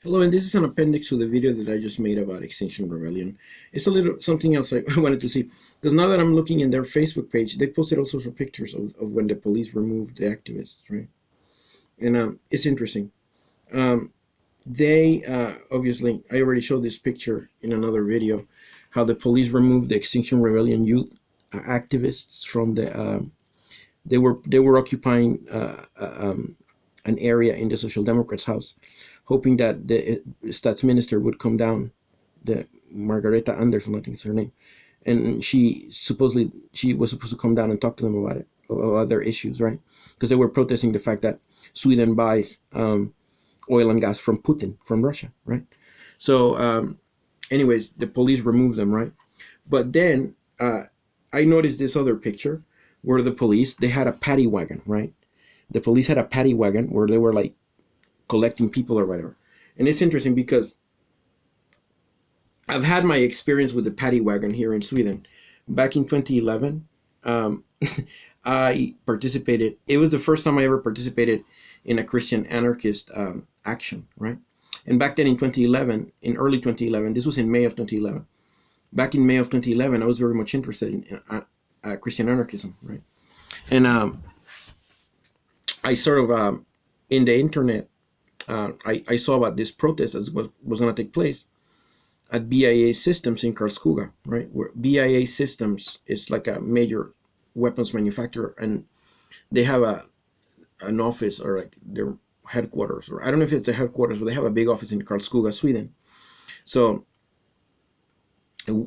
Hello, and this is an appendix to the video that I just made about Extinction Rebellion. It's a little something else I wanted to see, because now that I'm looking in their Facebook page, they posted all sorts of pictures of when the police removed the activists, right? And it's interesting. Um, they obviously, I already showed this picture in another video, how the police removed the Extinction Rebellion youth activists from the. They were occupying an area in the Social Democrats' house, hoping that the stats minister would come down, the Margareta Anderson, I think is her name, and she was supposed to come down and talk to them about it, about their issues, right? Because they were protesting the fact that Sweden buys oil and gas from Putin, from Russia, right? So, anyways, the police removed them, right? But then I noticed this other picture where they had a paddy wagon, right? The police had a paddy wagon where they were like collecting people or whatever. And it's interesting because I've had my experience with the paddy wagon here in Sweden. Back in 2011, I participated. It was the first time I ever participated in a Christian anarchist action, right? And back then in 2011, in early 2011, this was in May of 2011. Back in May of 2011, I was very much interested in Christian anarchism, right? And I sort of, in the internet, I saw about this protest that was going to take place at BIA Systems in Karlskoga, right? Where BIA Systems is like a major weapons manufacturer, and they have an office, or like their headquarters, or I don't know if it's the headquarters, but they have a big office in Karlskoga, Sweden. So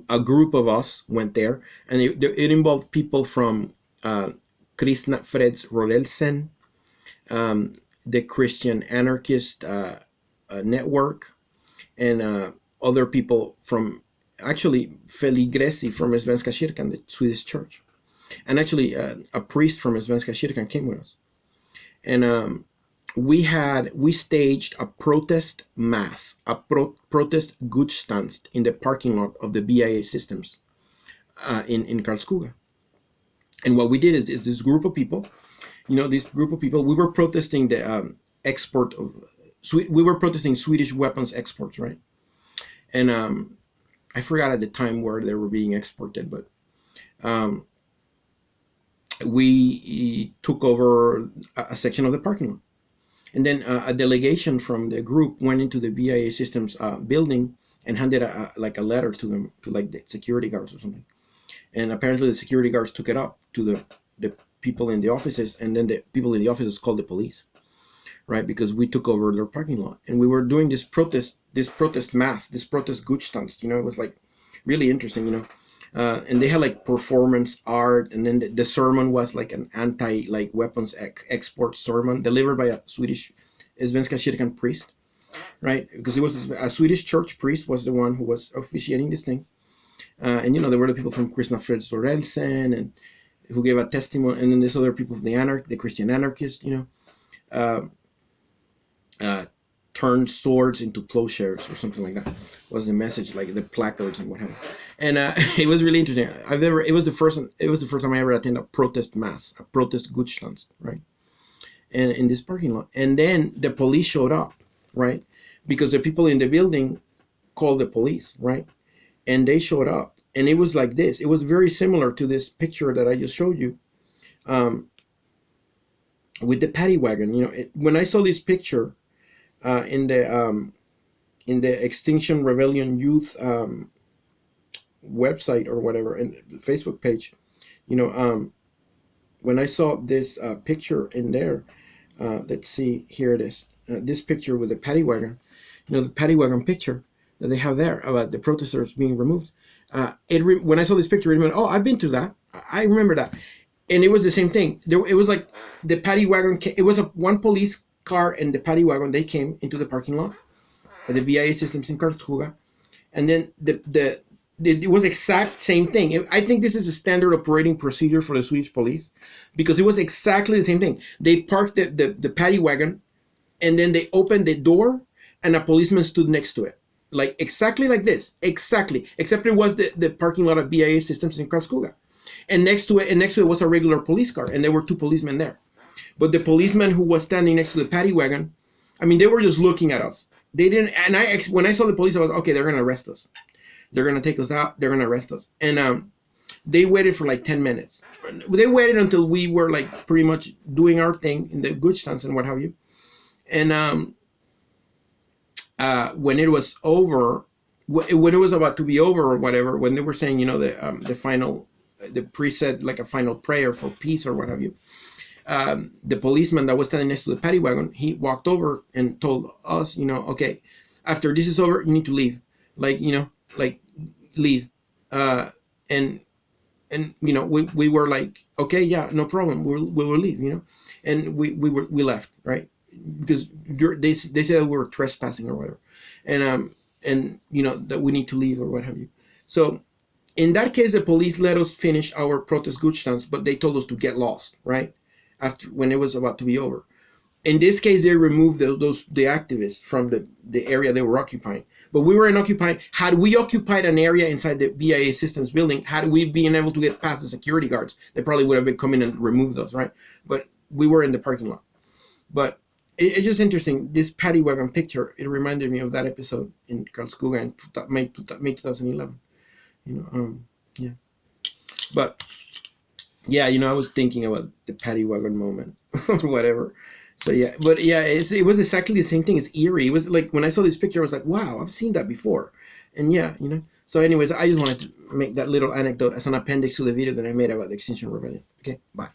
a group of us went there, and it involved people from KRISTNA, FREDSRÖRELSEN, the Christian Anarchist Network, and other people from, actually, Feligressi from Svenska kyrkan, the Swedish church. And actually, a priest from Svenska kyrkan came with us. And we staged a protest mass, a protest Gudstjänst in the parking lot of the BIA Systems in Karlskoga. And what we did is this group of people, we were protesting the export of, we were protesting Swedish weapons exports, right? And I forgot at the time where they were being exported, but we took over a section of the parking lot. And then a delegation from the group went into the BIA Systems building and handed a letter to them, to like the security guards or something. And apparently the security guards took it up to the people in the offices, and then the people in the offices called the police, right? Because we took over their parking lot, and we were doing this protest mass, this protest Gudstjänst. It was like really interesting, and they had like performance art, and then the sermon was like an anti weapons export sermon delivered by a Swedish Svenska kyrkan priest, right? Because it was a Swedish church priest was the one who was officiating this thing, and there were the people from FREDSRÖRELSEN and who gave a testimony, and then there's other people from the Christian anarchists, turned swords into plowshares or something like that was the message, like the placards and what have you. And it was really interesting. It was the first time I ever attended a protest mass, a protest Gudstjänst, right? And in this parking lot. And then the police showed up, right? Because the people in the building called the police, right? And they showed up. And it was like this. It was very similar to this picture that I just showed you, with the paddy wagon. When I saw this picture in the Extinction Rebellion Youth website or whatever, and Facebook page, when I saw this picture in there, let's see, here it is. This picture with the paddy wagon, the paddy wagon picture that they have there about the protesters being removed. When I saw this picture, it went, oh, I've been to that. I remember that. And it was the same thing. It was like the paddy wagon. It was one police car and the paddy wagon. They came into the parking lot at the BIA Systems in Karlskoga, and then it was exact same thing. I think this is a standard operating procedure for the Swedish police, because it was exactly the same thing. They parked the paddy wagon, and then they opened the door, and a policeman stood next to it. Like exactly like this, exactly, except it was the parking lot of BIA Systems in Karlskoga, and next to it was a regular police car, and there were two policemen there. But the policeman who was standing next to the paddy wagon, I mean, they were just looking at us. they didn't. And when I saw the police, I was okay. They're gonna arrest us. They're gonna take us out. They're gonna arrest us. And they waited for like 10 minutes. They waited until we were like pretty much doing our thing in the good stance and what have you. And when it was over, when it was about to be over or whatever, when they were saying, you know, the final, the priest said like a final prayer for peace or what have you. The policeman that was standing next to the paddy wagon, he walked over and told us, you know, okay, after this is over, you need to leave, like, you know, like leave. And you know, we were like, okay, yeah, no problem, we will leave, you know. And we left, right? Because they said we were trespassing or whatever, and you know, that we need to leave or what have you. So in that case, the police let us finish our protest good stance, but they told us to get lost, right? After, when it was about to be over. In this case, they removed the activists from the area they were occupying. But we weren't occupying. Had we occupied an area inside the BIA systems building, had we been able to get past the security guards, they probably would have been coming and removed those, right? But we were in the parking lot. But it's just interesting. This paddy wagon picture, it reminded me of that episode in KRISTNA in May 2011. You know, yeah. But yeah, you know, I was thinking about the paddy wagon moment or whatever. So yeah, but yeah, it was exactly the same thing. It's eerie. It was like when I saw this picture, I was like, wow, I've seen that before. And yeah, you know. So anyways, I just wanted to make that little anecdote as an appendix to the video that I made about the Extinction Rebellion. Okay, bye.